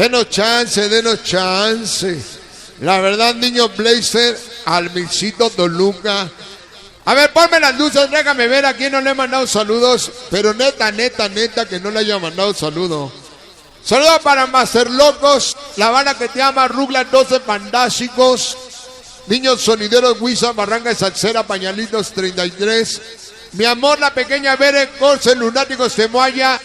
Denos chance, denos chance. La verdad, niño Blazer, Almicito Toluca. A ver, ponme las luces, déjame ver a quién no le he mandado saludos. Pero neta que no le haya mandado saludos. Saludos para Master Locos, la banda que te llama Rugla 12 Fantásticos, Niños Sonideros, Huiza, Barranca Salsera, Pañalitos 33. Mi amor, la pequeña Bere, Corse, Lunáticos de Moaya,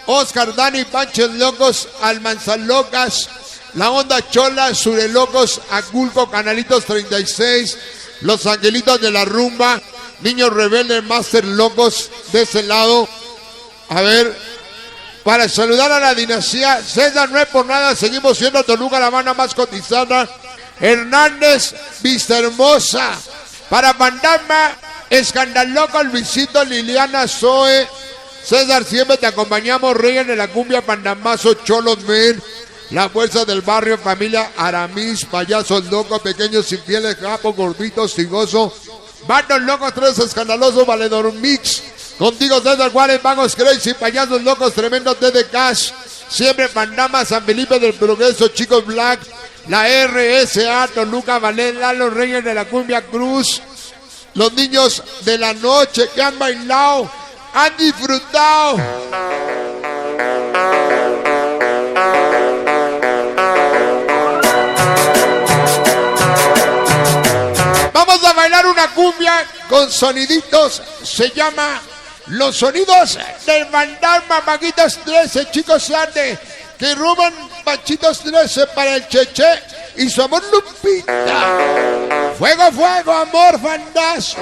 Oscar, Dani, Panches Locos, Almanzas Locas, La Onda Chola, Surelocos, Aculco, Canalitos 36, Los Angelitos de la Rumba, Niños Rebeldes, Master Locos, de ese lado. A ver, para saludar a la dinastía, César, no es por nada, seguimos siendo Toluca la banda más cotizada. Hernández, Vista Hermosa, para Fantasma, Escandaloco, Luisito, Liliana, Zoe, César, siempre te acompañamos, Reyes de la Cumbia, Pandamazo, Cholos Men, La Fuerza del Barrio, Familia Aramis, Payasos Locos, Pequeños Infieles, Capo, Gorditos, Tigoso, Bandos Locos, Tres Escandalosos, Valedor Mix, contigo César Juárez, Vagos Crazy, Payasos Locos, Tremendos de Cash, siempre Pandama, San Felipe del Progreso, Chicos Black, la RSA, Toluca, Valera, los Reyes de la Cumbia Cruz, los niños de la noche que han bailado, han disfrutado. Vamos a bailar una cumbia con soniditos, se llama Los Sonidos del Fantasma, Maguitos 13, chicos grandes, que roban Pachitos 13 para el Cheche y su amor Lupita. Fuego, fuego, amor, fantasma.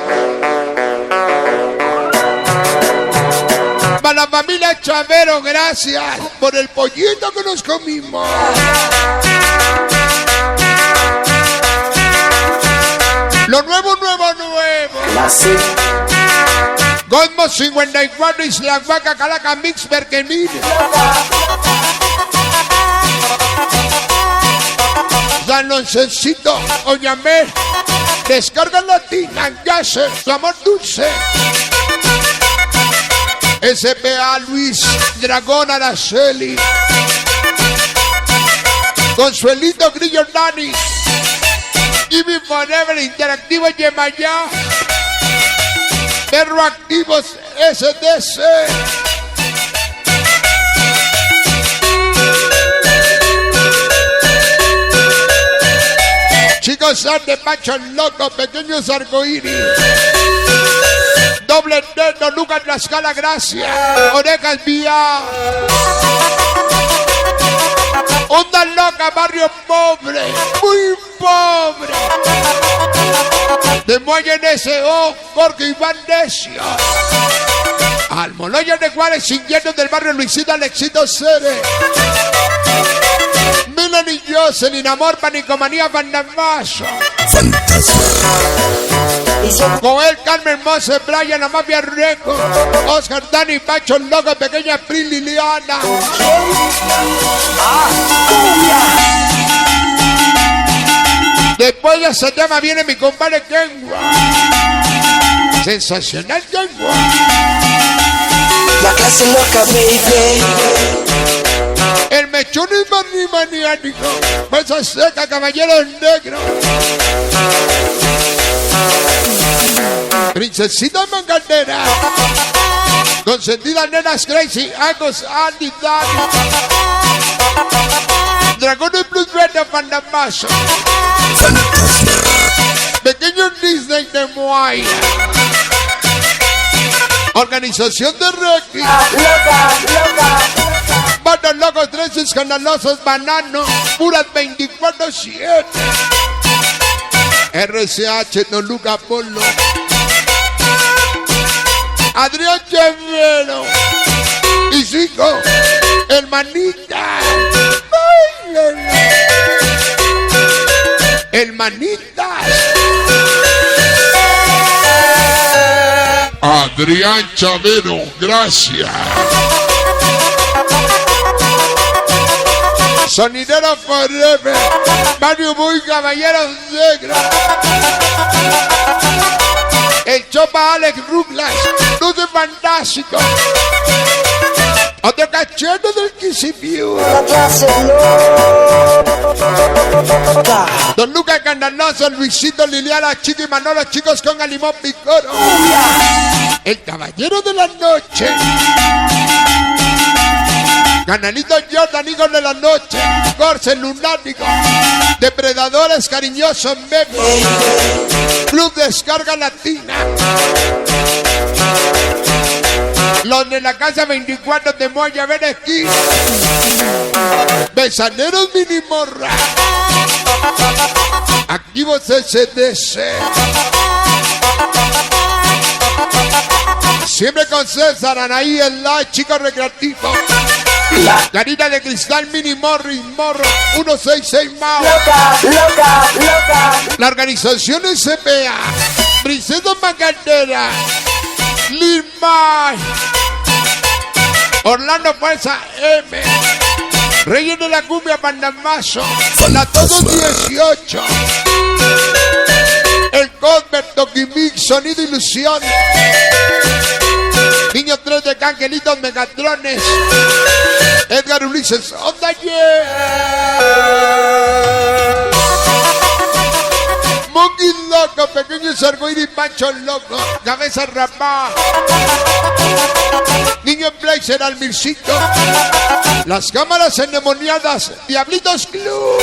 Para la familia Chavero, gracias por el pollito que nos comimos. Lo nuevo, nuevo, nuevo. Cosmos 54, Isla Huaca, Calaca, Mix, Berkenir. San Loncecito, Oñamé, Descarga Latina, Yasser, su amor dulce. SPA, Luis, Dragón, Araceli. Consuelito, Grillo, Dani. Jimmy Forever, Interactivo, Yemayá. Perro Activos, SDC. Chicos, de Pacho Loco, Pequeños Arcoíris. Doble dedo, Lucas Tlaxcala, gracias. Orejas Vía. Onda Loca, Barrio Pobre, muy pobre. De Muelle NSO, Jorge Iván Necio. Almoloya de Juárez, Singuetos del Barrio Luisito, Alexito Cere. Melanie Jocelyn, Amor, Panicomanía, Bandamazo. Fantasma. Joel, Carmen Mose, Brian, La Mafia Record. Oscar, Dani, Pacho Loco, Pequeña Pri, Liliana. Después de ese tema viene mi compadre Kengua. Sensacional Kengua. La clase loca, baby. El mechón es maniático. Fuerza seca, caballeros negros. Princesita Manganera. Consentida Nenas Crazy. Agos, Andy, Dani. Dragones Blues Verde, Pandamazo. Pequeño Disney de Moaya. Organización de Reiki. Bandos Locos, 3 Escandalosos, Banano, Puras 24/7. RCH, Toluca, Polo. Adrián Chavero. Y Zico, Hermanita. Hermanitas. Adrián Chavero, gracias. Sonidero Forever, Mario Boy, Caballeros Negros. El Chopa Alex Ruglas, Luces Fantástico. Otro cachorro del Quisipiú. La clase loca. Don Lucas Cananoso, Luisito, Liliana, Chico y Manolo, chicos con Alimón Picoro. El caballero de la noche. Canalito Jordan, hijos de la noche. Corse lunático. Depredadores cariñosos Memo. Club Descarga Latina. Los de la casa 24 de Moya Benesquí. Besaneros Minimorra. Activos SDC. Siempre con César, Anaí, el la chico recreativo. Carita de Cristal, Mini Morris, Morro, 166 Mao. Loca. La organización SPA, Princesa Macandera, Lima, Orlando Fuerza M, Reyes de la Cumbia Pandamazo, la Todos 18, el Cosmer, Tokimix, Sonido Ilusión, Niños 3 de Cangelitos Megatrones, Edgar Ulises, Onda Monkey Loco, Pequeños Arcoíris, Pancho Loco, Cabeza Rapá, Niño Blazer, Almircito, las cámaras endemoniadas, Diablitos Club,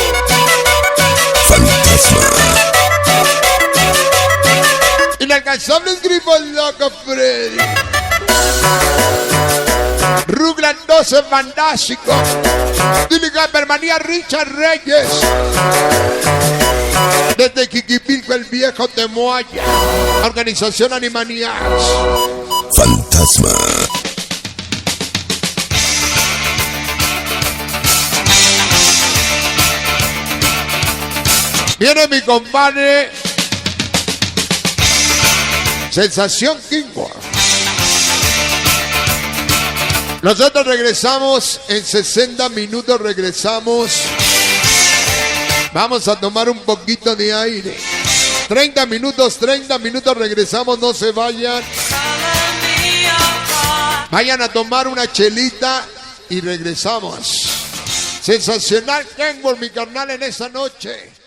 Fantasma. Inalcanzables Grifos Loco, Freddy. Ruglan 12 Fantástico. Dile Permanía Richard Reyes. Desde Quiquipilco el viejo Temoaya. Organización Animaniacs. Fantasma. Viene mi compadre Sensación Kingworth. Nosotros regresamos en 60 minutos, regresamos. Vamos a tomar un poquito de aire. 30 minutos, regresamos, no se vayan. Vayan a tomar una chelita y regresamos. Sensacional Kenworth, mi carnal, en esta noche.